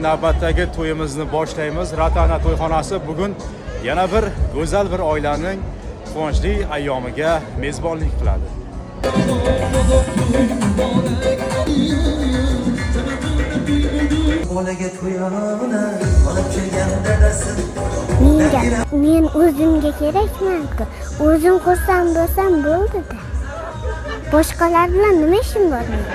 Navbatdagi to'yimizni boshlaymiz. Ratana to'yxonasi bugun yana bir go'zal bir oilaning quvonchli ayyomiga mezbonlik qiladi. Men o'zimga kerakman-ku. O'zim xursand bo'lsam bo'ldi-da. Boshqalar bilan nima ishim bor mening?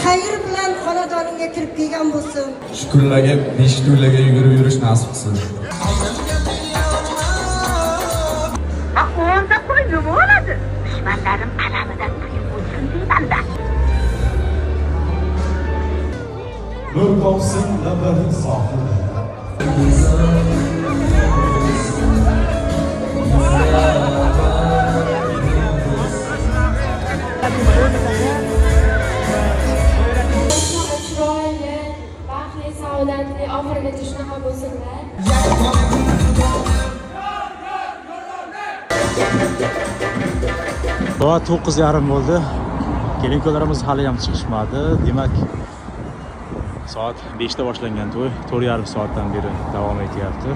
Xayr bilan xonadoningga kirib kelgan bo'lsin. Shukurlarga, beshiklarga yugurib yurish nasib qilsin. Onda qo'y nima bo'ladi? Dushmanlarim qalamidan quyib o'tsin deymanda. Nur topsin labaring sohilda. Saodatli oxirigacha shunaqa bo'lsinlar. Soat 9:30 bo'ldi. Kelin-kuyovlarimiz hali ham chiqishmadi. Demak, soat 5 da boshlangan to'y 4,5 soatdan beri davom etyapti.